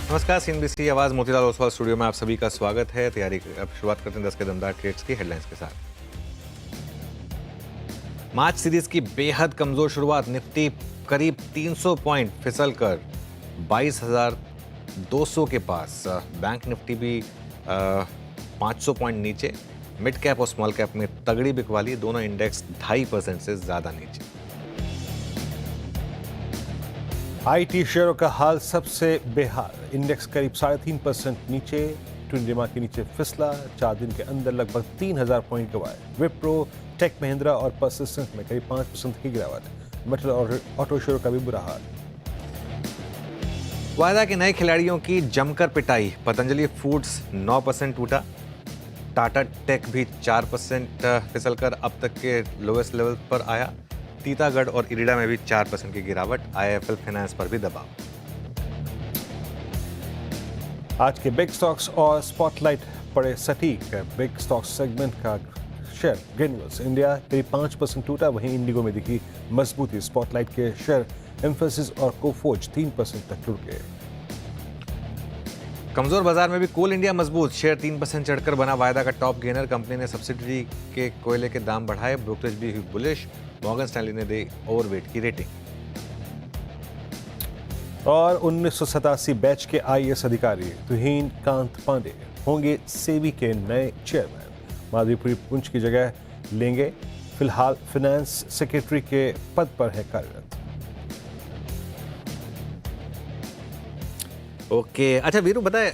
नमस्कार, सीएनबीसी आवाज मोतीलाल ओसवाल स्टूडियो में आप सभी का स्वागत है। तैयारी अब शुरुआत करते हैं 10 के दमदार ट्रेड्स की हेडलाइंस के साथ। मार्च सीरीज की बेहद कमजोर शुरुआत, निफ्टी करीब 300 पॉइंट फिसल कर 22,200 के पास। बैंक निफ्टी भी 500 पॉइंट नीचे। मिड कैप और स्मॉल कैप में तगड़ी बिकवाली, दोनों इंडेक्स 2.5% से ज्यादा नीचे। आईटी शेयरों का हाल सबसे बेहाल, इंडेक्स करीब 3.5% नीचे, ट्विन डिमा के नीचे फिसला। 4 दिन के अंदर लगभग 3,000 पॉइंट गंवाए। विप्रो, टेक महिंद्रा और परसिस्टेंस में करीब 5% की गिरावट। मेटल और ऑटो शेयरों का भी बुरा हाल। वायदा के नए खिलाड़ियों की जमकर पिटाई, पतंजलि फूड्स 9% टूटा। टाटा टेक भी 4% फिसलकर अब तक के लोएस्ट लेवल पर आया। टीटागढ़ और इरिडा में भी 4% की गिरावट। आईआईएफएल फाइनेंस पर भी दबाव। आज के बिग स्टॉक्स और स्पॉटलाइट पड़े सटीक। बिग स्टॉक्स सेगमेंट का शेयर ग्रेन्यूल्स इंडिया करीब 5% टूटा, वहीं इंडिगो में दिखी मजबूती। स्पॉटलाइट के शेयर एम्फेसिस और कोफोर्ज 3% तक टूट गए। कमजोर बाजार में भी कोल इंडिया मजबूत, शेयर 3% चढ़कर बना वायदा का टॉप गेनर। कंपनी ने सब्सिडरी के कोयले के दाम बढ़ाए, ब्रोकरेज भी हुई बुलिश। मॉर्गन स्टैनली ने दी ओवरवेट की रेटिंग। और 1987 बैच के आईएएस अधिकारी तुहिन कांत पांडे होंगे सेबी के नए चेयरमैन। माधवीपुरी पुंछ की जगह लेंगे। फिलहाल फाइनेंस सेक्रेटरी के पद पर है कार्यरत। ओके, अच्छा वीरू बताए,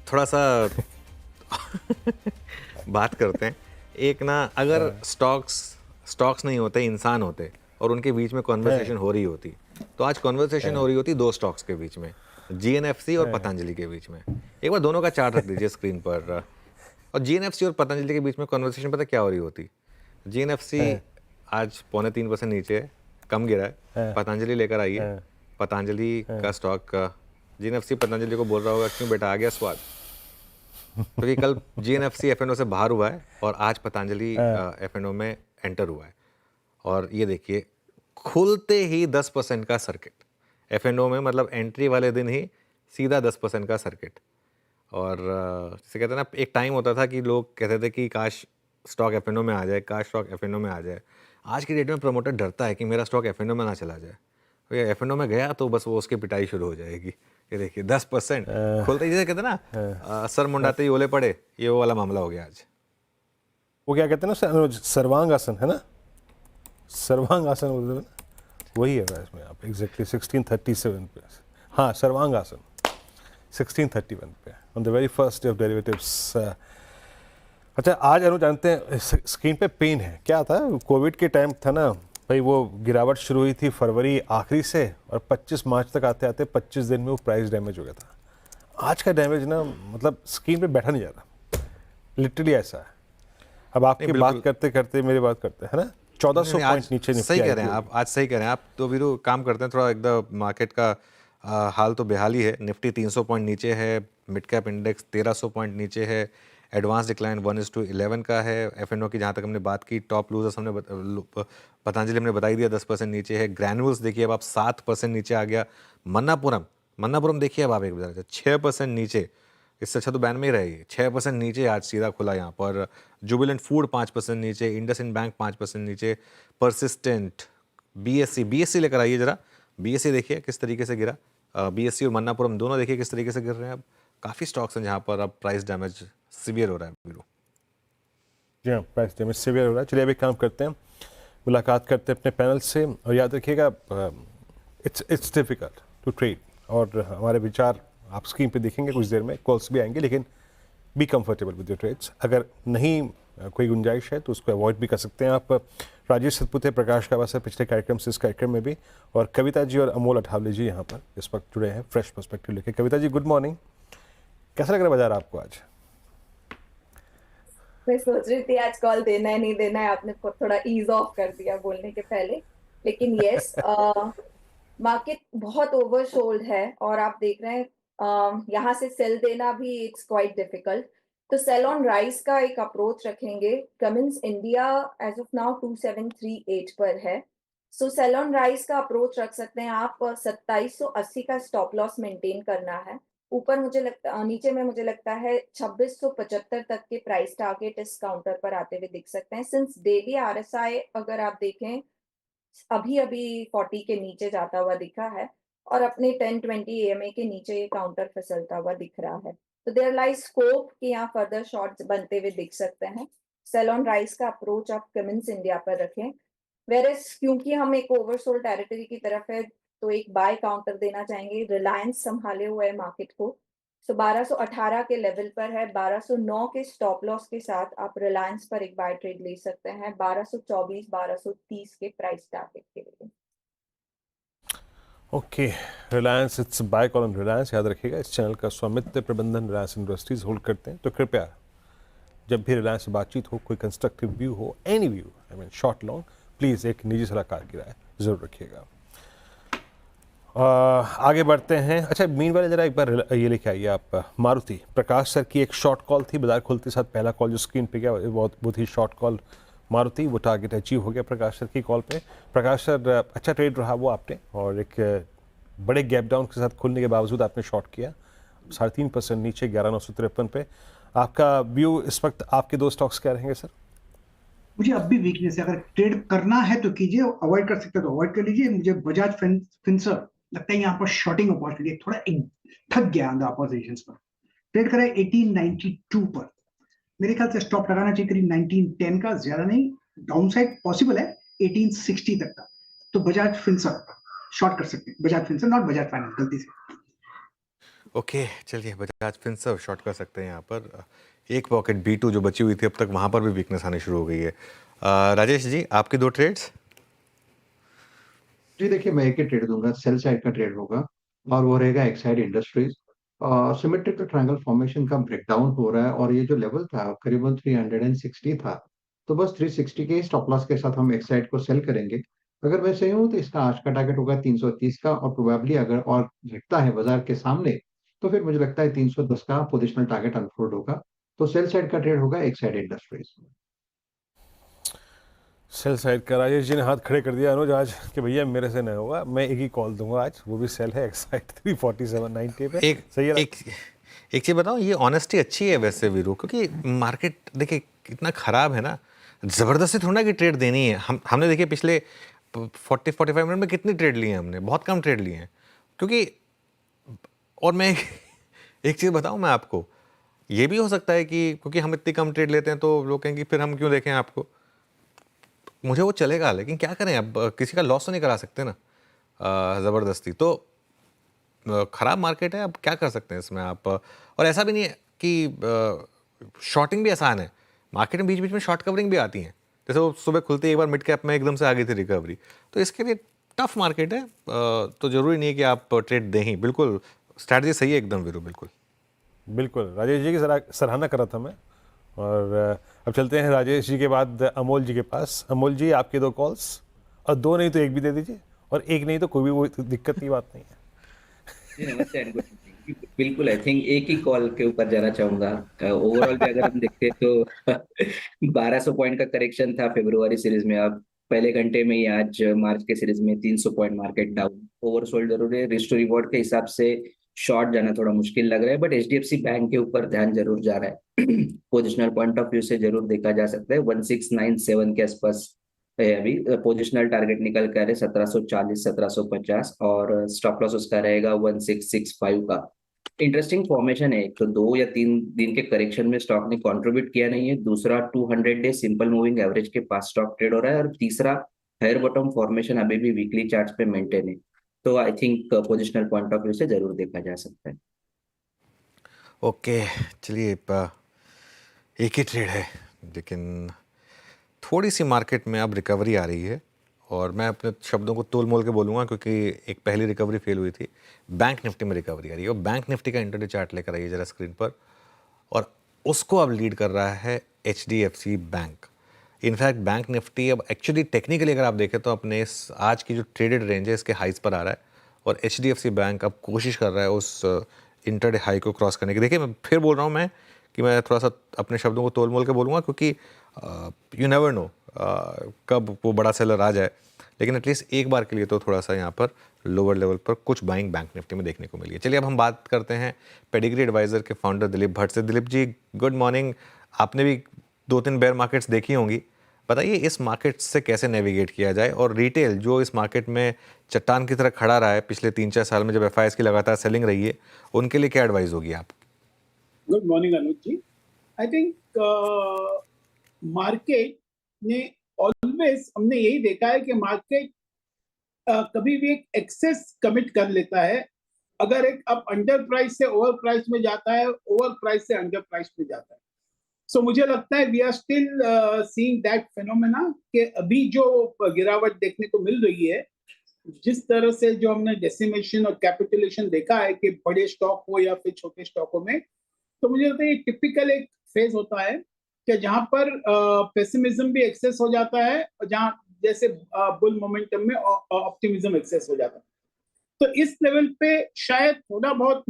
थोड़ा सा बात करते हैं। एक ना, अगर स्टॉक्स नहीं होते, इंसान होते और उनके बीच में कॉन्वर्सेशन हो रही होती, तो आज कॉन्वर्सेशन हो रही होती दो स्टॉक्स के बीच में, जीएनएफसी और पतंजलि के बीच में। एक बार दोनों का चार्ट रख दीजिए स्क्रीन पर। और जीएनएफसी और पतंजलि के बीच में कॉन्वर्सेशन पता क्या हो रही होती? जीएनएफसी आज 2.25% नीचे है, कम गिरा है। पतंजलि लेकर आई है। पतंजलि का स्टॉक, जीएनएफसी पतंजलि को बोल रहा होगा क्यों बेटा आ गया स्वाद, क्योंकि कल जीएनएफसी एफएनओ से बाहर हुआ है और आज पतंजलि एफएनओ में एंटर हुआ है। और ये देखिए, खुलते ही 10% का सर्किट एफएनओ में, मतलब एंट्री वाले दिन ही सीधा 10% का सर्किट। और जैसे कहते हैं ना, एक टाइम होता था कि लोग कहते थे कि काश स्टॉक एफएनओ में आ जाए, काश स्टॉक एफएनओ में आ जाए। आज की डेट में प्रमोटर डरता है कि मेरा स्टॉक एफएनओ में ना चला जाए। तो ये एफएनओ में गया तो बस वो उसकी पिटाई शुरू हो जाएगी। ये देखिए 10% खुलते ही, जैसे कहते हैं ना, सर मुंडाते ही ओले पड़े, ये वो वाला मामला हो गया आज। वो क्या कहते हैं ना, सर्वांग आसन है ना, सर्वांग आसन बोलते हैं ना, वही है इसमें। आप एग्जैक्टली 1637 पे, हाँ सर्वांग आसन 1631 पे, on the very first day of derivatives. अच्छा, आज अनु जानते हैं स्क्रीन पे पेन है क्या था? कोविड के टाइम था ना भाई, वो गिरावट शुरू हुई थी फरवरी आखिरी से और 25 मार्च तक आते आते 25 दिन में वो प्राइस डैमेज हो गया था। आज का डैमेज ना, मतलब स्क्रीन पे बैठा नहीं जा रहा, लिटरली ऐसा है। अब आपकी बात करते करते मेरी बात करते हैं ना, 1400 पॉइंट नीचे निफ्टी। सही कह रहे हैं आप, आज सही कह रहे हैं आप। तो वीरू काम करते हैं थोड़ा, एकदम मार्केट का हाल तो बेहाल ही है। निफ्टी 300 पॉइंट नीचे है, मिड कैप इंडेक्स 1300 पॉइंट नीचे है, एडवांस डिक्लाइन 1:11 का है। एफएनओ की जहाँ तक हमने बात की, टॉप लूजर्स पतंजलि हमने बताई दिया 10% नीचे है। ग्रैन्यूल्स देखिए अब आप 7% नीचे आ गया। मन्नापुरम देखिए अब आप एक बार 6% नीचे, इससे अच्छा तो बैन में ही रहेगी। 6% नीचे आज सीधा खुला यहाँ पर। जुबिलेंट फूड 5% नीचे, इंडसइंड बैंक 5% नीचे, परसिस्टेंट, बीएससी लेकर आइए जरा। बीएससी देखिए किस तरीके से गिरा। बीएससी और मन्नापुरम दोनों देखिए किस तरीके से गिर रहे हैं। अब काफ़ी स्टॉक्स हैं जहाँ पर अब प्राइस डैमेज सीवियर हो रहा है वीरू। जी हाँ, प्राइस डैमेज सीवियर हो रहा है। चलिए अभी काम करते हैं, मुलाकात करते हैं अपने पैनल से। और याद रखिएगा, इट्स डिफिकल्ट टू ट्रेड, और हमारे विचार आप स्क्रीन पे देखेंगे, कुछ देर में कॉल्स भी आएंगे, लेकिन be comfortable with your trades. अगर नहीं कोई गुंजाइश है तो उसको अवॉइड भी कर सकते हैं आप। राजेश सतपुते, प्रकाश कावासा पिछले कार्यक्रम से इस कार्यक्रम में भी, और कविता जी और अमोल अठावले जी यहाँ पर इस वक्त जुड़े हैं फ्रेश पर्सपेक्टिव लेके। कविता जी गुड मॉर्निंग, कैसा लग रहा है बाजार आपको आज? मैं सोच रही थी आज कॉल देना है नहीं देना है, आपने थोड़ा ईज ऑफ कर दिया बोलने के पहले। लेकिन यस, मार्केट बहुत ओवरसोल्ड है और आप देख रहे हैं यहाँ से सेल देना भी इट्स क्वाइट डिफिकल्ट। तो सेल ऑन राइस का एक अप्रोच रखेंगे। Cummins India as of now 2738 पर है। सो सेल ऑन राइज का अप्रोच रख सकते हैं आप। 2780 का स्टॉप लॉस मेंटेन करना है। ऊपर मुझे लगता नीचे में मुझे लगता है 2675 तक के प्राइस टारगेट इस काउंटर पर आते हुए दिख सकते हैं। सिंस डेली आरएसआई अगर आप देखें अभी अभी 40 के नीचे जाता हुआ दिखा है और अपने 10-20 EMA के नीचे ये काउंटर फिसलता हुआ दिख रहा है। तो देयर लाइज स्कोप कि यहाँ फर्दर शॉर्ट्स बनते हुए दिख सकते हैं। सेल ऑन राइज का अप्रोच आप कमिंस इंडिया पर रखें। वेरएस क्योंकि हम एक ओवरसोल्ड टेरिटरी की तरफ है तो एक बाय काउंटर देना चाहेंगे। रिलायंस संभाले हुए है मार्केट को। सो 1218 के लेवल पर है। 1209 के स्टॉप लॉस के साथ आप रिलायंस पर एक बाय ट्रेड ले सकते हैं 1224 1230 के प्राइस टारगेट के लिए। Okay, Reliance, it's buy call on Reliance. याद रखिएगा इस चैनल का स्वामित्व प्रबंधन रिलायंस इंडस्ट्रीज होल्ड करते हैं, तो कृपया जब भी रिलायंस से बातचीत हो, कोई कंस्ट्रक्टिव व्यू हो, any view, I mean short long, please एक निजी सलाहकार की राय ज़रूर रखिएगा। आगे बढ़ते हैं। अच्छा, मीन वाले ज़रा एक बार ये लेके आइए आप, मारुति। प्रकाश सर की एक शॉर्ट कॉल थी बाजार खुलते साथ, पहला कॉल जो स्क्रीन पे गया बहुत ही शॉर्ट कॉल मारुति, वो टारगेट अचीव हो गया प्रकाश सर की कॉल पे। प्रकाश सर, अच्छा ट्रेड रहा वो आपने, और एक बड़े गैप डाउन के साथ खुलने के बावजूद आपने शॉर्ट किया 3.5% नीचे 11,953 पे। आपका व्यू इस वक्त आपके दो स्टॉक्स क्या रहेंगे सर? मुझे अब भी वीकनेस है, अगर ट्रेड करना है तो कीजिए, अवॉइड कर सकते हो तो अवॉइड कर लीजिए। मुझे बजाज फिनसर्व लगता है यहाँ पर शॉर्टिंग अपॉर्चुनिटी, थोड़ा एक थक गया ऑन द अपोजिशंस पर। ट्रेड करें 1892 पर, मेरे ख्याल से स्टॉप लगाना चाहिए करीब 1910 का, ज्यादा नहीं। डाउनसाइड पॉसिबल है 1860 तक का, तो बजाज फिनसर्व शॉर्ट कर सकते हैं। Bajaj Finserv, not Bajaj finance, गलती से। ओके, चलिए बजाज फिनसर्व शॉर्ट कर सकते हैं यहाँ पर। एक पॉकेट B2 जो बची हुई थी अब तक, वहाँ पर भी वीकनेस आनी शुरू हो गई है। राजेश जी, आपकी दो ट्रेड्स? जी देखिए, मैं एक ही ट्रेड दूंगा, सेल साइड का ट्रेड होगा और वो रहेगा Exide industries. Symmetrical triangle formation का ब्रेकडाउन हो रहा है और ये जो लेवल था करीबन 360 था, तो बस 360 के स्टॉप लॉस के साथ हम एक्साइड को सेल करेंगे। अगर मैं सही हूँ तो इसका आज का टारगेट होगा 330 का, और प्रोबेबली अगर और घटता है बाजार के सामने तो फिर मुझे लगता है 310 का पोजिशनल टारगेट अनफोल्ड होगा। तो सेल साइड का ट्रेड होगा एक्साइड इंडस्ट्रीज। सेल साइड का राजेश जी ने हाथ खड़े कर दिया अनुज आज कि भैया मेरे से नहीं होगा, मैं एक ही कॉल दूंगा आज, वो भी सेल है एक्साइड 347.90 पे। एक सही है। एक चीज़ बताऊँ, ये ऑनेस्टी अच्छी है वैसे वीरू, क्योंकि मार्केट देखिए कितना ख़राब है ना, ज़बरदस्ती थोड़ा ना कि ट्रेड देनी है। हमने देखिए पिछले 40-45 मिनट में कितनी ट्रेड लिए हैं हमने, बहुत कम ट्रेड लिए हैं। क्योंकि और मैं एक चीज़ बताऊँ मैं आपको, ये भी हो सकता है कि क्योंकि हम इतनी कम ट्रेड लेते हैं तो लोग कहेंगे फिर हम क्यों देखें आपको। मुझे वो चलेगा, लेकिन क्या करें, अब किसी का लॉस तो नहीं करा सकते ना ज़बरदस्ती। तो ख़राब मार्केट है, अब क्या कर सकते हैं इसमें आप। और ऐसा भी नहीं है कि शॉर्टिंग भी आसान है, मार्केट में बीच बीच में शॉर्ट कवरिंग भी आती हैं। जैसे वो सुबह खुलते ही एक बार मिड कैप में एकदम से आ गई थी रिकवरी, तो इसके लिए टफ मार्केट है। तो ज़रूरी नहीं है कि आप ट्रेड दें ही। बिल्कुल स्ट्रैटेजी सही है एकदम वीरू, बिल्कुल बिल्कुल राजेश जी की सराहना कर रहा था मैं। और अब चलते हैं राजेश जी के बाद अमोल जी के पास। अमोल जी, आपके दो कॉल्स, और दो नहीं तो एक भी दे दीजिए, और एक नहीं तो कोई भी वो दिक्कत की बात नहीं है। जी नमस्ते एंड गुड मॉर्निंग। बिल्कुल, आई थिंक एक ही कॉल के ऊपर जाना चाहूंगा। ओवरऑल भी अगर हम देखते तो 1200 पॉइंट का करेक्शन था फरवरी सीरीज में। अब पहले घंटे में ही आज मार्च के सीरीज में 300 पॉइंट मार्केट डाउन। ओवरसोल्ड जरूर है, रिस्क टू रिवॉर्ड के हिसाब से शॉर्ट जाना थोड़ा मुश्किल लग रहा है, बट एचडीएफसी बैंक के ऊपर ध्यान जरूर जा रहा है। पोजिशनल पॉइंट ऑफ व्यू से जरूर देखा जा सकता है। 1697 के आसपास है अभी पोजिशनल टारगेट निकल कर है 1740 1750, और स्टॉप लॉस उसका रहेगा 1665 का। इंटरेस्टिंग फॉर्मेशन है, एक तो 2 या 3 दिन के करेक्शन में स्टॉक ने कंट्रीब्यूट किया नहीं है। दूसरा 200 डे सिंपल मूविंग एवरेज के पास स्टॉक ट्रेड हो रहा है, और तीसरा हायर बॉटम फॉर्मेशन अभी भी वीकली चार्ट्स पे मेंटेन है। तो I think positional point of view से जरूर देखा जा सकता है। ओके, चलिए एक ही ट्रेड है, लेकिन थोड़ी सी मार्केट में अब रिकवरी आ रही है, और मैं अपने शब्दों को तोल मोल के बोलूँगा क्योंकि एक पहली रिकवरी फेल हुई थी। बैंक निफ्टी में रिकवरी आ रही है, और बैंक निफ्टी का इंटरडे चार्ट लेकर आइए ज़रा स्क्रीन पर, और उसको अब लीड कर रहा है HDFC bank. In fact bank Nifty अब एक्चुअली टेक्निकली अगर आप देखें तो अपने इस आज की जो ट्रेडेड रेंज है इसके हाइस पर आ रहा है, और HDFC बैंक अब कोशिश कर रहा है उस इंटरडे हाई को क्रॉस करने की। देखिए, मैं फिर बोल रहा हूँ मैं कि मैं थोड़ा सा अपने शब्दों को तोल मोल के बोलूँगा, क्योंकि यू नेवर नो कब वो बड़ा सेलर आ जाए। लेकिन एटलीस्ट एक बार के लिए तो थोड़ा सा यहाँ पर लोअर लेवल पर कुछ बाइंग बैंक निफ्टी में देखने को मिली है। चलिए अब हम बात करते हैं पेडिग्री एडवाइजर के फाउंडर दिलीप भट्ट से। Dilip ji, good morning. आपने भी 2-3 बेयर मार्केट्स देखी होंगी, बताइए इस मार्केट से कैसे नेविगेट किया जाए, और रिटेल जो इस मार्केट में चट्टान की तरह खड़ा रहा है पिछले 3-4 साल में, जब एफआईएस की लगातार सेलिंग रही है, उनके लिए क्या एडवाइस होगी आप? Good morning Anuj ji. I think market ने ऑलवेज, हमने यही देखा है कि मार्केट कभी भी एक एक्सेस कमिट कर लेता है। अगर एक अब अंडर प्राइस से ओवर प्राइस में जाता है, ओवर प्राइस से अंडर प्राइस में जाता है। सो मुझे लगता है we are still seeing that phenomena कि अभी जो गिरावट देखने को मिल रही है, जिस तरह से जो हमने डेसिमेशन और कैपिटुलेशन देखा है कि बड़े स्टॉक हो या फिर छोटे स्टॉकों में, तो मुझे लगता है ये टिपिकल एक फेज होता है कि जहां पर पेसिमिज्म भी एक्सेस हो जाता है और जहां जैसे बुल मोमेंटम में ऑप्टिमिज्म एक्सेस हो जाता है। तो इस लेवल पे शायद थोड़ा बहुत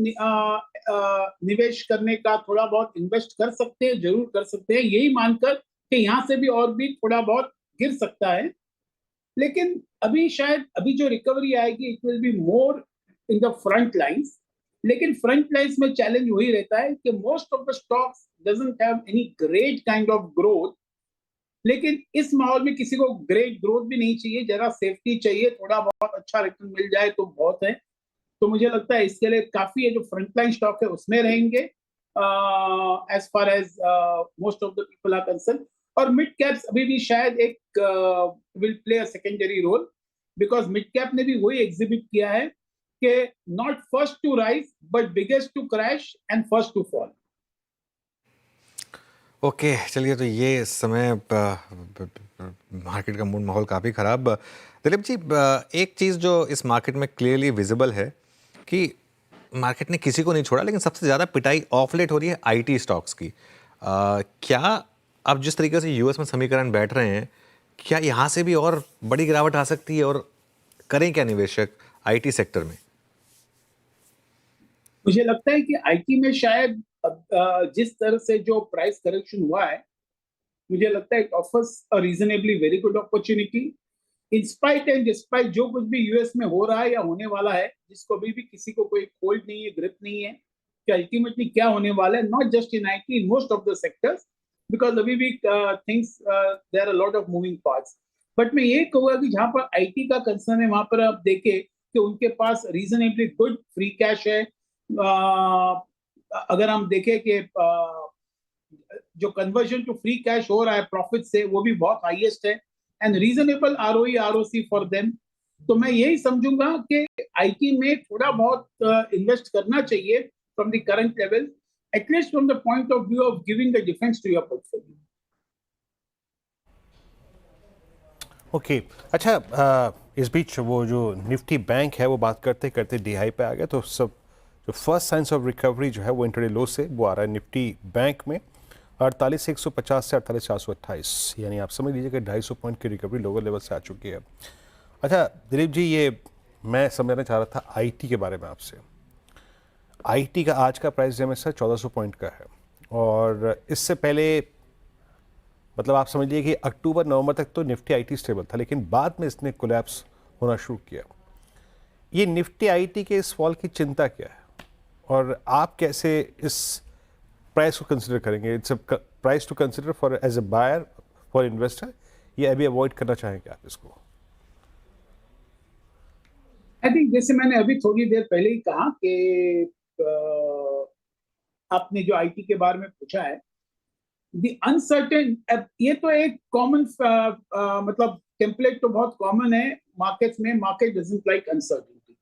निवेश करने का, थोड़ा बहुत इन्वेस्ट कर सकते हैं, जरूर कर सकते हैं, यही मानकर कि यहाँ से भी और भी थोड़ा बहुत गिर सकता है। लेकिन अभी शायद अभी जो रिकवरी आएगी it will be more in the front lines. लेकिन फ्रंट लाइंस में चैलेंज वही रहता है कि most of the stocks doesn't have any great kind of growth. लेकिन इस माहौल में किसी को ग्रेट ग्रोथ भी नहीं चाहिए, जरा सेफ्टी चाहिए, थोड़ा बहुत अच्छा रिटर्न मिल जाए तो बहुत है। तो मुझे लगता है इसके लिए काफी है जो फ्रंटलाइन स्टॉक है उसमें रहेंगे as far as most of the people are concern. और मिड कैप्स अभी भी शायद एक will play a secondary role, because mid cap ने भी वही एग्जिबिट किया है कि not first to rise but biggest to crash and first to fall. Okay, चलिए, तो ये इस समय मार्केट का मूड माहौल काफ़ी ख़राब। दिलीप जी, एक चीज़ जो इस मार्केट में क्लियरली विजिबल है कि मार्केट ने किसी को नहीं छोड़ा, लेकिन सबसे ज़्यादा पिटाई ऑफ लेट हो रही है आईटी स्टॉक्स की। क्या अब जिस तरीके से यूएस में समीकरण बैठ रहे हैं, क्या यहाँ से भी और बड़ी गिरावट आ सकती है, और करें क्या निवेशक आईटी सेक्टर में? मुझे लगता है कि आईटी में शायद जिस तरह से जो प्राइस करेक्शन हुआ है, मुझे लगता है it offers a reasonably very good opportunity in spite and despite जो कुछ भी यूएस में हो रहा है या होने वाला है, जिसको अभी भी किसी को कोई होल्ड नहीं है, ग्रिप नहीं है कि अल्टीमेटली क्या होने वाला है, not just in IT, in most of the sectors, because अभी भी things there are lot of moving parts. But मैं ये कहूँगा कि जहां पर आईटी का कंसर्न है वहां पर आप देखें कि उनके पास रीजनेबली गुड फ्री कैश है। अगर हम देखें कि जो कन्वर्जन टू फ्री कैश हो रहा है प्रॉफिट से, वो भी बहुत हाईएस्ट है and reasonable ROE ROC for them. तो मैं यही समझूंगा कि आईटी में थोड़ा बहुत इन्वेस्ट करना चाहिए from the current level, at least from the point of view of giving the defence to your portfolio. Okay, अच्छा, इस बीच वो जो निफ्टी बैंक है वो बात करते करते डी पे आ गया, तो सब जो फर्स्ट साइंस ऑफ रिकवरी जो है वो इंटरडे लो से वो आ रहा है निफ्टी बैंक में 48,150 से 48,428, यानी आप समझ लीजिए कि 250 पॉइंट की रिकवरी लोअर लेवल से आ चुकी है। अच्छा दिलीप जी, ये मैं समझना चाह रहा था आईटी के बारे में आपसे। आईटी का आज का प्राइस जो है सर 1400 पॉइंट का है, और इससे पहले मतलब आप समझ लीजिए कि अक्टूबर नवंबर तक तो निफ्टी आईटी स्टेबल था, लेकिन बाद में इसने कोलैप्स होना शुरू किया। ये निफ्टी आईटी के इस फॉल की चिंता क्या है, और आप कैसे इस प्राइस को कंसिडर करेंगे? It's a price to consider for as a buyer for investor, या अभी अवॉइड करना चाहेंगे आप इसको? आई थिंक जैसे मैंने अभी थोड़ी देर पहले ही कहा कि आपने जो आईटी के बारे में पूछा है, द अनसर्टेन, ये तो एक कॉमन मतलब टेम्पलेट तो बहुत कॉमन है मार्केट्स में, मार्केट डजंट लाइक अनसर्टेनिटी।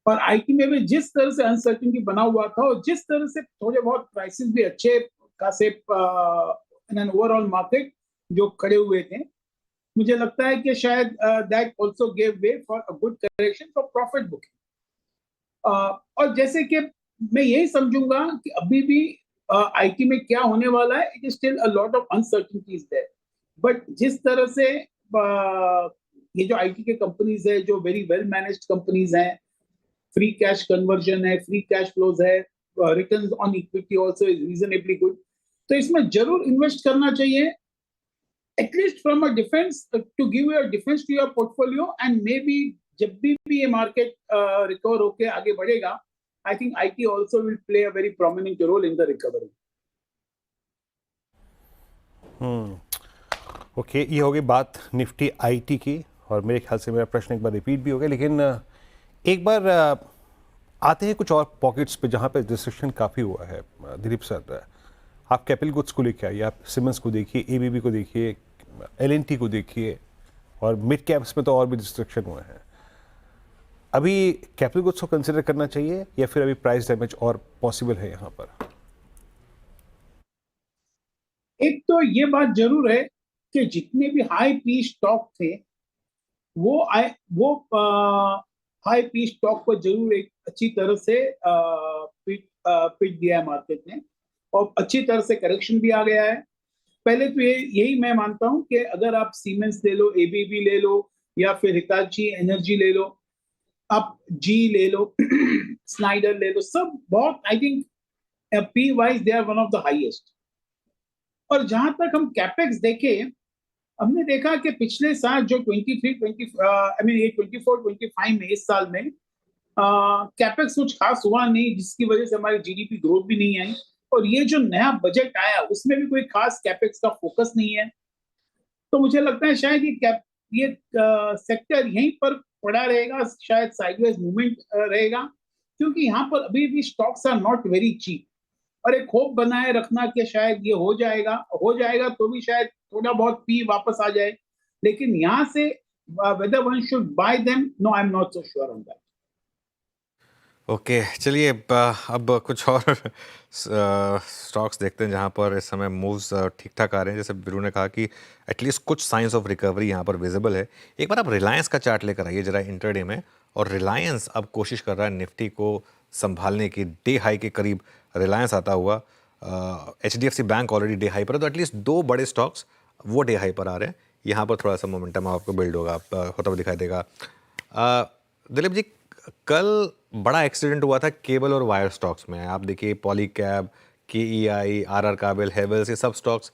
और आईटी में भी जिस तरह से अनसर्टेनिटी बना हुआ था और जिस तरह से थोड़े बहुत प्राइसेस भी अच्छे खासे इन एन ओवरऑल मार्केट जो खड़े हुए थे, मुझे लगता है कि शायद that also gave way for a good correction for profit booking. और जैसे कि मैं यही समझूंगा कि अभी भी आईटी में क्या होने वाला है, it is still a lot of uncertainties there. But जिस तरह से ये जो आईटी के कंपनीज है जो वेरी वेल मैनेज्ड कंपनीज हैं, फ्री कैश कन्वर्जन है, फ्री कैश फ्लोज है, returns on equity also is reasonably good, तो इसमें जरूर इन्वेस्ट करना चाहिए at least from a defence to give your defence to your portfolio, and maybe जब भी ये मार्केट रिकवर होके आगे बढ़ेगा, I think IT also will play a very prominent role in the recovery. Okay, ये हो गई बात निफ्टी आईटी की, और मेरे ख्याल से मेरा प्रश्न एक बार रिपीट भी हो गया, लेकिन एक बार आते हैं कुछ और पॉकेट्स पे जहाँ पे डिस्ट्रक्शन काफ़ी हुआ है. दिलीप सर, आप कैपिटल गुड्स को लेके आइए, आप सिमेंस को देखिए, एबीबी को देखिए, एलएनटी को देखिए, और मिड कैप्स में तो और भी डिस्ट्रक्शन हुए हैं. अभी कैपिटल गुड्स को कंसिडर करना चाहिए या फिर अभी प्राइस डैमेज और पॉसिबल है यहाँ पर? एक तो ये बात जरूर है कि जितने भी हाई पी स्टॉक थे वो हाई पी स्टॉक पर जरूर एक अच्छी तरह से पिट दिया है मार्केट ने, और अच्छी तरह से करेक्शन भी आ गया है. पहले तो यही मैं मानता हूं कि अगर आप सीमेंस ले लो, एबीबी ले लो, या फिर हिताची एनर्जी ले लो, आप जी ले लो, स्नाइडर ले लो, सब बहुत, I think P wise they are one of the highest. और जहां तक हम कैपेक्स देखें, हमने देखा कि पिछले साल जो 24-25 में, इस साल में कैपेक्स कुछ खास हुआ नहीं, जिसकी वजह से हमारी जीडीपी ग्रोथ भी नहीं आई. और ये जो नया बजट आया उसमें भी कोई खास कैपेक्स का फोकस नहीं है. तो मुझे लगता है शायद ये सेक्टर यहीं पर पड़ा रहेगा, शायद साइडवेज मूवमेंट रहेगा, क्योंकि यहाँ पर अभी भी stocks are not very cheap. और एक होप बनाए रखना कि शायद ये हो जाएगा तो भी शायद थोड़ा बहुत पी वापस आ जाए, लेकिन यहाँ से whether one should buy them, no, I'm not so sure on that. Okay, चलिए अब कुछ और स्टॉक्स देखते हैं जहाँ पर इस समय मूव्स ठीक ठाक आ रहे हैं. जैसे बिरू ने कहा कि एटलीस्ट कुछ साइंस ऑफ रिकवरी यहाँ पर विजिबल है. एक बार आप रिलायंस का चार्ट लेकर आइए जरा इंटरडे में, और रिलायंस अब कोशिश कर रहा है निफ्टी को संभालने की. डे हाई के करीब रिलायंस आता हुआ. HDFC bank already day high पर है, तो एटलीस्ट दो बड़े स्टॉक्स वो डे हाई पर आ रहे हैं. यहाँ पर थोड़ा सा मोमेंटम आपको बिल्ड होगा, होता हुआ दिखाई देगा. दिलीप जी, कल बड़ा एक्सीडेंट हुआ था केबल और वायर स्टॉक्स में. आप देखिए पॉलीकैब, KEI, RR काबिल, हेवेल्स, ये सब स्टॉक्स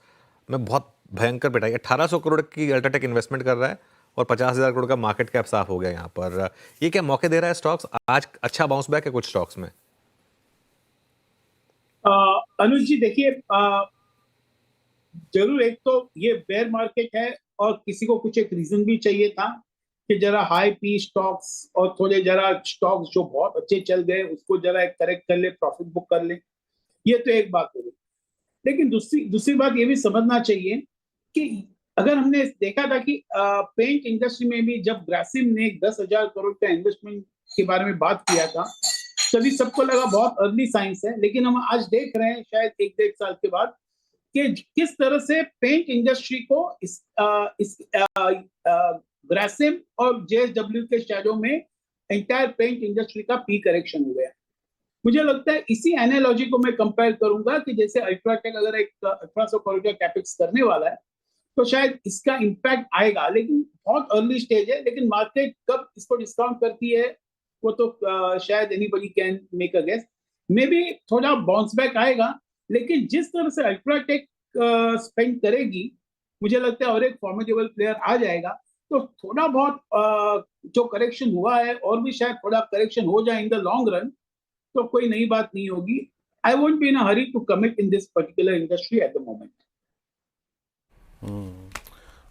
में बहुत भयंकर पिटाई. 1800 करोड़ की अल्ट्राटेक इन्वेस्टमेंट कर रहा है और 50,000 करोड़ का मार्केट कैप साफ हो गया यहाँ पर. ये क्या मौके दे रहा है स्टॉक्स? आज अच्छा बाउंस बैक है कुछ स्टॉक्स में. अनुज जी देखिए, जरूर एक तो ये बेयर मार्केट है, और किसी को कुछ एक रीजन भी चाहिए था कि जरा हाई पी स्टॉक्स और थोड़े जरा स्टॉक्स जो बहुत अच्छे चल गए उसको जरा एक करेक्ट कर ले, प्रॉफिट बुक कर ले. ये तो एक बात हो गई. लेकिन दूसरी बात ये भी समझना चाहिए कि अगर हमने देखा था कि पेंट इंडस्ट्री में भी जब ग्रासिम ने 10,000 करोड़ का इन्वेस्टमेंट के बारे में बात किया था, तभी सबको लगा बहुत अर्ली साइंस है. लेकिन हम आज देख रहे हैं शायद 1-1.5 साल के बाद कि किस तरह से पेंट इंडस्ट्री को इस ग्रासिम और JSW के शेयरों में एंटायर पेंट इंडस्ट्री का पी करेक्शन हो गया. मुझे लगता है इसी एनालॉजी को मैं कंपेयर करूंगा कि जैसे अल्ट्राटेक अगर एक 1800 करोड़ का कैपेक्स करने वाला है तो शायद इसका इंपैक्ट आएगा, लेकिन बहुत अर्ली स्टेज है. लेकिन मार्केट कब इसको डिस्काउंट करती है वो तो शायद anybody can make a guess. Maybe थोड़ा बाउंस बैक आएगा, लेकिन जिस तरह से अल्ट्राटेक स्पेंड करेगी, मुझे लगता है और एक फॉर्मेडेबल प्लेयर आ जाएगा. तो थोड़ा बहुत जो करेक्शन हुआ है और भी शायद थोड़ा करेक्शन हो जाए इन द लॉन्ग रन, तो कोई नई बात नहीं होगी. I won't be in a hurry to commit in this particular industry at the moment.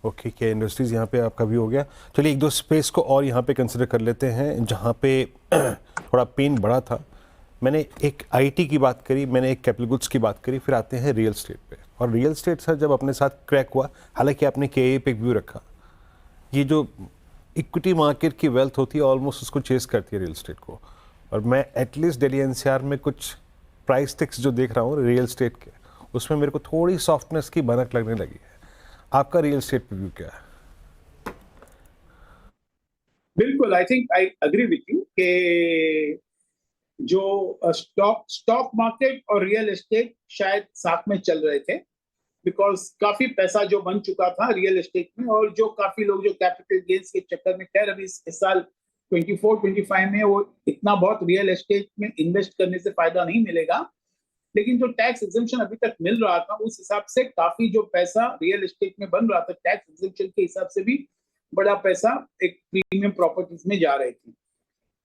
Okay, क्या इंडस्ट्रीज यहाँ पे आपका भी हो गया. चलिए एक दो स्पेस को और यहाँ पे कंसिडर कर लेते हैं जहाँ पे थोड़ा पेन बड़ा था. मैंने एक आईटी की बात करी, मैंने एक कैपिटल गुड्स की बात करी, फिर आते हैं रियल स्टेट पे. और रियल स्टेट सर जब अपने साथ क्रैक हुआ, हालांकि आपने KAA पे व्यू रखा, ये जो इक्विटी मार्केट की वेल्थ होती है ऑलमोस्ट उसको चेस करती है रियल स्टेट को. और मैं एटलीस्ट दिल्ली NCR में कुछ प्राइस टिक्स जो देख रहा हूँ रियल स्टेट के, उसमें मेरे को थोड़ी सॉफ्टनेस की भनक लगने लगी है. आपका रियल स्टेट पे व्यू क्या है? बिल्कुल, I think I agree with you कि जो स्टॉक मार्केट और रियल एस्टेट शायद साथ में चल रहे थे, बिकॉज काफी पैसा जो बन चुका था रियल एस्टेट में, और जो काफी लोग जो कैपिटल गेन्स के चक्कर में, खैर अभी इस साल 24-25 में वो इतना बहुत रियल एस्टेट में इन्वेस्ट करने से फायदा नहीं मिलेगा, लेकिन जो टैक्स एग्जेम्पशन अभी तक मिल रहा था उस हिसाब से काफी जो पैसा रियल एस्टेट में बन रहा था टैक्स एग्जेम्पशन के हिसाब से भी बड़ा पैसा एक प्रीमियम प्रॉपर्टीज में जा रहे थे।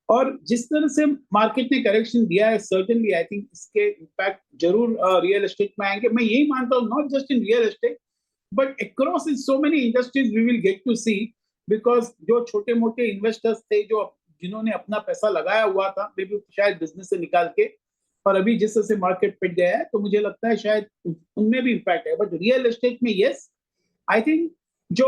और जिस तरह से मार्केट ने करेक्शन दिया है, सर्टेनली आई थिंक इसके इम्पैक्ट जरूर रियल एस्टेट में आएंगे। मैं यही मानता हूँ not just in real estate but across in so many industries we will get to see, because जो छोटे मोटे इन्वेस्टर्स थे जो जिन्होंने अपना पैसा लगाया हुआ था मे बी शायद बिजनेस से निकाल के, और अभी जिस तरह से मार्केट पिट गया है तो मुझे लगता है शायद उनमें भी इम्पैक्ट है। बट रियल एस्टेट में यस, आई थिंक जो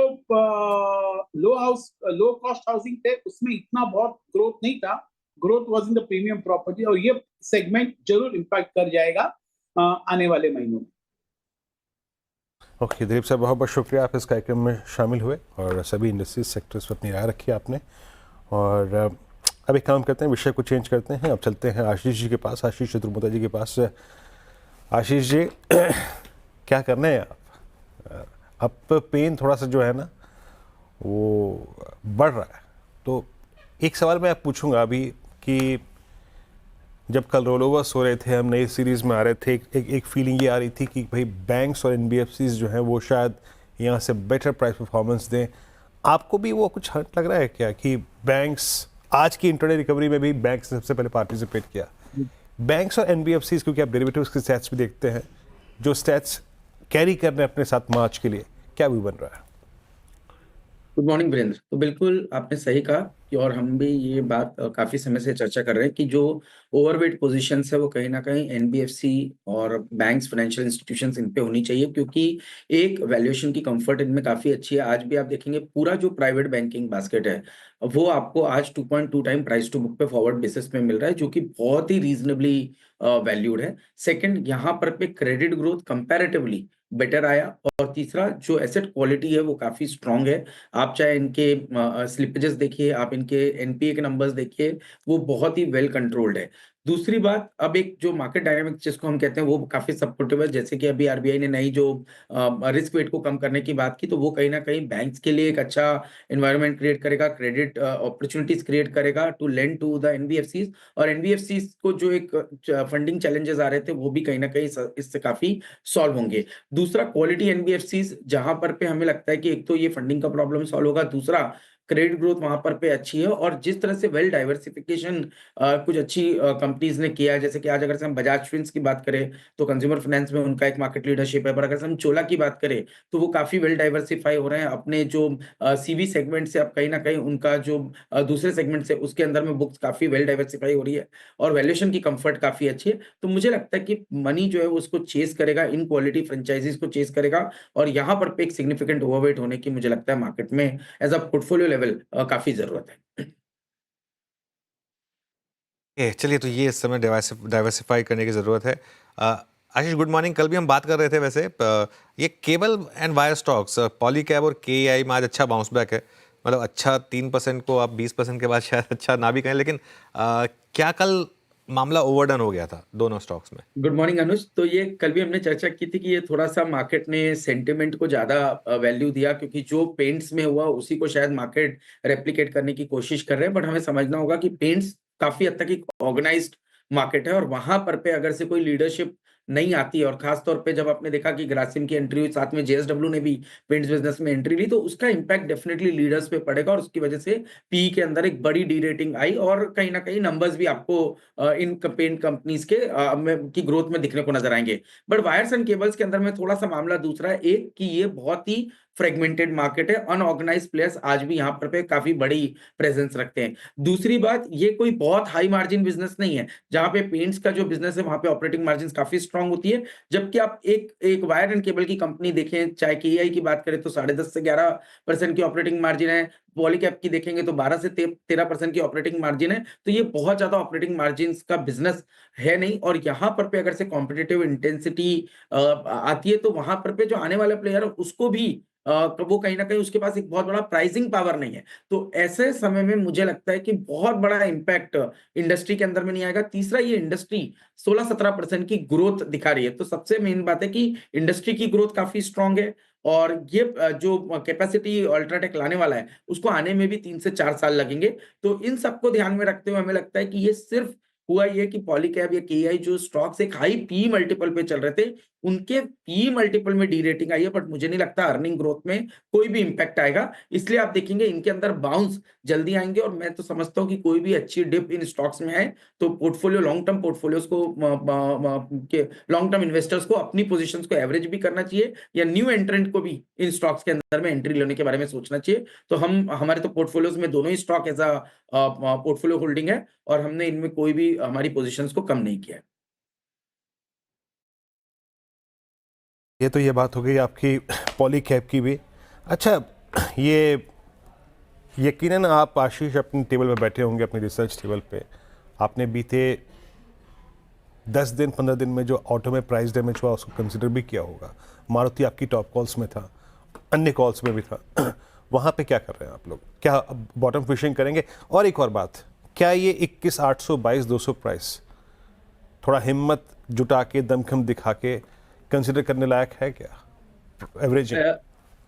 लो कॉस्ट हाउसिंग थे उसमें इतना बहुत ग्रोथ नहीं था, growth was in the premium property, और ये सेगमेंट जरूर इम्पैक्ट कर जाएगा आने वाले महीनों में। ओके दिलीप साहब, बहुत बहुत शुक्रिया आप इस कार्यक्रम में शामिल हुए और सभी इंडस्ट्रीज सेक्टर्स पर अपनी राय रखी आपने। और अब एक काम करते हैं, विषय को चेंज करते हैं, अब चलते हैं आशीष जी के पास, आशीष चतुर्वेदी जी के पास। आशीष जी क्या करना है आप? अब पेन थोड़ा सा जो है ना वो बढ़ रहा है, तो एक सवाल मैं आप पूछूंगा अभी कि जब कल रोल ओवर्स हो रहे थे, हम नई सीरीज़ में आ रहे थे, एक फीलिंग ये आ रही थी कि भाई बैंक्स और एनबीएफसीज जो हैं वो शायद यहाँ से बेटर प्राइस परफॉर्मेंस दें। आपको भी वो कुछ हर्ट लग रहा है क्या कि बैंक्स आज की इंटरडे रिकवरी में भी बैंक्स ने सबसे पहले पार्टिसिपेट किया? बैंक्स और एनबीएफसीज, क्योंकि आप डेरिवेटिव्स के स्टैट्स भी देखते हैं, जो स्टैट्स कैरी कर रहे हैं अपने साथ मार्च के लिए, क्या भी बन रहा है? Good morning Virendra. तो बिल्कुल आपने सही कहा कि और हम भी ये बात काफी समय से चर्चा कर रहे हैं कि जो ओवरवेट पोजीशंस है वो कहीं ना कहीं एनबीएफसी और बैंक्स, फाइनेंशियल इंस्टीट्यूशंस इन पे होनी चाहिए, क्योंकि एक वैल्यूएशन की कंफर्ट इनमें काफी अच्छी है। आज भी आप देखेंगे पूरा जो प्राइवेट बैंकिंग बास्केट है वो आपको आज 2.2 टाइम प्राइस टू बुक पे फॉरवर्ड बेसिस पे मिल रहा है, जो कि बहुत ही रीजनेबली वैल्यूड है। सेकंड, यहाँ पर पे क्रेडिट ग्रोथ कंपैरेटिवली बेटर आया, और तीसरा जो एसेट क्वालिटी है वो काफी स्ट्रांग है। आप चाहे इनके स्लिपेजेस देखिए, आप इनके एनपीए के नंबर्स देखिए, वो बहुत ही वेल कंट्रोल्ड है। दूसरी बात, अब एक जो मार्केट डायनामिक्स जिसको हम कहते हैं वो काफी सपोर्टिव है। जैसे कि अभी आरबीआई ने नई जो रिस्क वेट को कम करने की बात की, तो वो कहीं ना कहीं बैंक्स के लिए एक अच्छा एनवायरनमेंट क्रिएट करेगा, क्रेडिट अपॉर्चुनिटीज क्रिएट करेगा to lend to the NBFCs, और एनबीएफसीज को जो एक फंडिंग चैलेंजेस आ रहे थे वो भी कहीं ना कहीं इससे काफी सॉल्व होंगे। दूसरा, क्वालिटी एनबीएफसीज जहां पर पे हमें लगता है कि एक तो ये फंडिंग का प्रॉब्लम सॉल्व होगा, दूसरा क्रेडिट ग्रोथ वहां पर पे अच्छी है, और जिस तरह से वेल डाइवर्सिफिकेशन कुछ अच्छी कंपनीज ने किया है, जैसे कि आज अगर से हम बजाज फिंस की बात करें तो कंज्यूमर फाइनेंस में उनका एक मार्केट लीडरशिप है, पर अगर से हम चोला की बात करें तो वो काफी वेल डाइवर्सिफाई हो रहे हैं अपने जो सीवी सेगमेंट से। अब कहीं ना कहीं उनका जो दूसरे सेगमेंट से उसके अंदर में बुक्स काफी वेल डाइवर्सिफाई हो रही है, और वैल्यूएशन की कंफर्ट काफी अच्छी है। तो मुझे लगता है कि मनी जो है उसको चेस करेगा, इन क्वालिटी फ्रेंचाइजीज को चेस करेगा, और यहाँ पर पे एक सिग्निफिकेंट ओवरवेट होने की मुझे लगता है मार्केट में एज अ पोर्टफोलियो लेवल काफी जरूरत है। चलिए, तो ये इस समय डाइवर्सिफाई करने की ज़रूरत है। आशीष, गुड मॉर्निंग। कल भी हम बात कर रहे थे वैसे ये cable and wire stocks Polycab और केआई में आज अच्छा बाउंस बैक है, मतलब अच्छा 3% को आप 20% के बाद शायद अच्छा ना भी कहें, लेकिन क्या कल मामला ओवरडन हो गया था दोनों स्टॉक्स में? गुड मॉर्निंग अनुज। तो ये कल भी हमने चर्चा की थी कि ये थोड़ा सा मार्केट ने सेंटिमेंट को ज्यादा वैल्यू दिया, क्योंकि जो पेंट्स में हुआ उसी को शायद मार्केट रेप्लिकेट करने की कोशिश कर रहे हैं। बट हमें समझना होगा कि पेंट्स काफी हद तक एक ऑर्गेनाइज्ड मार्केट है, और वहां पर पे अगर से कोई लीडरशिप नहीं आती है, और खास तौर पे जब आपने देखा कि ग्रासिम की एंट्री हुई, साथ में जेएसडब्ल्यू ने भी पेंट्स बिजनेस में एंट्री ली, तो उसका इंपैक्ट डेफिनेटली लीडर्स पे पड़ेगा, और उसकी वजह से पी के अंदर एक बड़ी डी रेटिंग आई, और कहीं ना कहीं नंबर्स भी आपको इन पेंट कंपनीज के की ग्रोथ में दिखने को नजर आएंगे। बट वायर्स एंड केबल्स के अंदर में थोड़ा सा मामला दूसरा है, एक कि ये बहुत ही फ्रेगमेंटेड मार्केट है, अनऑर्गेनाइज्ड प्लेयर्स आज भी यहाँ पर पे काफी बड़ी प्रेजेंस रखते हैं। दूसरी बात, ये कोई बहुत हाई मार्जिन बिजनेस नहीं है। जहां पे पेंट्स का जो बिजनेस है वहां पे ऑपरेटिंग मार्जिन काफी स्ट्रांग होती है, जबकि आप एक वायर एंड केबल की कंपनी देखें, चाहे केआई की बात करें तो 10.5 से 11% की ऑपरेटिंग मार्जिन है, पॉलीकैब की देखेंगे तो 12 से 13% की ऑपरेटिंग मार्जिन है। तो ये बहुत ज्यादा ऑपरेटिंग मार्जिन का बिजनेस है नहीं, और यहाँ पर पे अगर से कॉम्पिटिटिव इंटेंसिटी आती है तो वहां पर पे जो आने वाला प्लेयर है उसको भी वो कहीं ना कहीं उसके पास एक बहुत बड़ा प्राइसिंग पावर नहीं है। तो ऐसे समय में मुझे लगता है कि बहुत बड़ा इंपैक्ट इंडस्ट्री के अंदर में नहीं आएगा। तीसरा, ये इंडस्ट्री 16-17% की ग्रोथ दिखा रही है, तो सबसे मेन बात है कि इंडस्ट्री की ग्रोथ काफी स्ट्रांग है, और ये जो कैपेसिटी अल्ट्राटेक लाने वाला है उसको आने में भी 3 से 4 साल लगेंगे। तो इन सबको ध्यान में रखते हुए हमें लगता है कि ये सिर्फ हुआ ये कि पॉलीकैब या केईआई जो स्टॉक्स एक हाई पी मल्टीपल पे चल रहे थे, उनके पी मल्टीपल में डी-रेटिंग आई है, बट मुझे नहीं लगता अर्निंग ग्रोथ में कोई भी इम्पैक्ट आएगा। इसलिए आप देखेंगे इनके अंदर बाउंस जल्दी आएँगे और मैं तो समझता हूँ कि कोई भी अच्छी डिप इन स्टॉक्स में आए, तो पोर्टफोलियो लॉन्ग टर्म पोर्टफोलियोज़ को लॉन्ग टर्म इन्वेस्टर्स को अपनी पोजीशंस को एवरेज भी करना चाहिए या न्यू एंट्रेंट को भी इन स्टॉक्स के अंदर में एंट्री लेने के बारे में सोचना चाहिए। तो हमारे तो पोर्टफोलियोज़ में दोनों ही stock as a portfolio holding है और हमने इनमें कोई भी हमारी पोजीशंस को कम नहीं किया है। ये तो ये बात हो गई आपकी पॉलीकैब की भी। अच्छा, ये यकीनन आप आशीष अपनी टेबल पे बैठे होंगे, अपनी रिसर्च टेबल पे। आपने बीते 10 दिन 15 दिन में जो ऑटो में प्राइस डैमेज हुआ उसको कंसिडर भी किया होगा। मारुति आपकी टॉप कॉल्स में था, अन्य कॉल्स में भी था। वहाँ पे क्या कर रहे हैं आप लोग? क्या बॉटम फिशिंग करेंगे? और एक और बात, क्या ये 21,822,200 प्राइस थोड़ा हिम्मत जुटा के दमखम दिखा के कंसिडर करने लायक है क्या एवरेजिंग?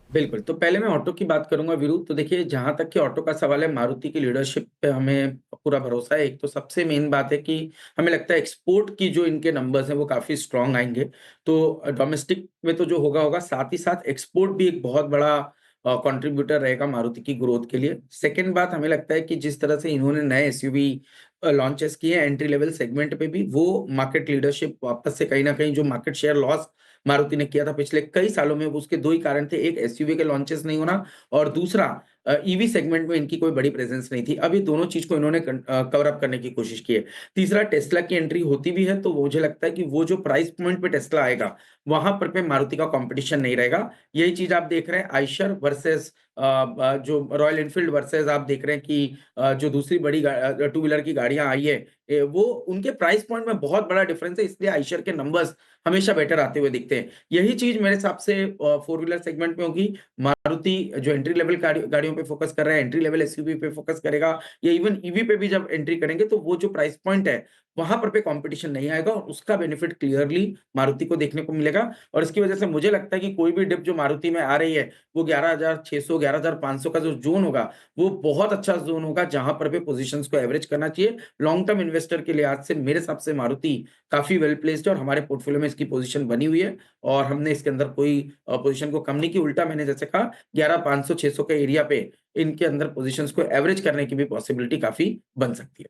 बिल्कुल, तो पहले मैं ऑटो की बात करूँगा वीरू। तो देखिए, जहाँ तक कि ऑटो का सवाल है, मारुति की लीडरशिप पे हमें पूरा भरोसा है। एक तो सबसे मेन बात है कि हमें लगता है एक्सपोर्ट की जो इनके नंबर्स हैं वो काफ़ी स्ट्रॉन्ग आएँगे। तो डोमेस्टिक में तो जो होगा, साथ ही साथ एक्सपोर्ट भी एक बहुत बड़ा कंट्रीब्यूटर रहेगा मारुति की ग्रोथ के लिए। सेकंड बात, हमें लगता है कि जिस तरह से इन्होंने नए एसयूवी लॉन्चेस किए हैं एंट्री लेवल सेगमेंट पे भी, वो मार्केट लीडरशिप वापस से कहीं न कहीं जो मार्केट शेयर लॉस मारुति ने किया था पिछले कई सालों में, उसके 2 ही कारण थे। एक, एसयूवी के लॉन्चेस नहीं होना और दूसरा ईवी सेगमेंट में इनकी कोई बड़ी प्रेजेंस नहीं थी। अब ये दोनों चीज़ को इन्होंने कवर अप करने की कोशिश की है। तीसरा, टेस्ला की एंट्री होती भी है तो मुझे लगता है कि वो जो प्राइस पॉइंट पे टेस्ला आएगा, वहाँ पर पे मारुति का कॉम्पिटिशन नहीं रहेगा। यही चीज़ आप देख रहे हैं आइशर वर्सेस जो रॉयल एनफील्ड वर्सेस आप देख रहे हैं कि जो दूसरी बड़ी टू व्हीलर की गाड़ियाँ आई है, वो उनके प्राइस पॉइंट में बहुत बड़ा डिफरेंस है, इसलिए आइशर के नंबर्स हमेशा बेटर आते हुए दिखते हैं। यही चीज़ मेरे हिसाब से फोर व्हीलर सेगमेंट में होगी। मारुति जो एंट्री लेवल गाड़ियों पे फोकस कर रहा है, एंट्री लेवल एसयूवी पे फोकस करेगा या इवन ईवी पे भी जब एंट्री करेंगे, तो वो जो प्राइस पॉइंट है, वहाँ पर पे कॉम्पिटिशन नहीं आएगा और उसका बेनिफिट क्लियरली मारुति को देखने को मिलेगा। और इसकी वजह से मुझे लगता है कि कोई भी डिप जो मारुति में आ रही है, वो 11,600 11,500 का जो ज़ोन होगा, वो बहुत अच्छा ज़ोन होगा, जहाँ पर पे पोज़ीशंस को एवरेज करना चाहिए। लॉन्ग टर्म इन्वेस्टर के लिहाज से मेरे हिसाब से मारुति काफ़ी वेल प्लेस्ड है और हमारे पोर्टफोलियो में इसकी पोज़ीशन बनी हुई है और हमने इसके अंदर कोई पोज़ीशन को कम नहीं की। उल्टा मैंने जैसे कहा 11,500-600 के एरिया पे इनके अंदर पोज़ीशंस को एवरेज करने की भी पॉसिबिलिटी काफ़ी बन सकती है।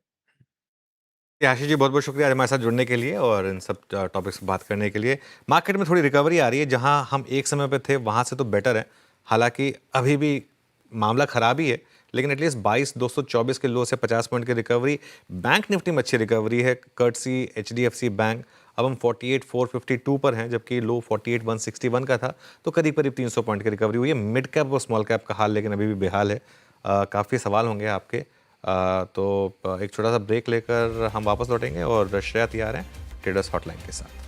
आशीष जी, बहुत बहुत शुक्रिया आज हमारे साथ जुड़ने के लिए और इन सब टॉपिक्स पर बात करने के लिए। मार्केट में थोड़ी रिकवरी आ रही है, जहां हम एक समय पे थे वहां से तो बेटर है। हालांकि अभी भी मामला खराब ही है, लेकिन एटलीस्ट 22,224 के लो से 50 पॉइंट की रिकवरी। बैंक निफ्टी में अच्छी रिकवरी है, कर्टसी HDFC बैंक। अब हम 48,452 पर हैं, जबकि लो 48,161 का था, तो करीब करीब 300 पॉइंट की रिकवरी हुई है। मिड कैप और स्मॉल कैप का हाल लेकिन अभी भी बेहाल है। काफ़ी सवाल होंगे आपके, तो एक छोटा सा ब्रेक लेकर हम वापस लौटेंगे और श्रेया तैयार हैं ट्रेडर्स हॉटलाइन के साथ।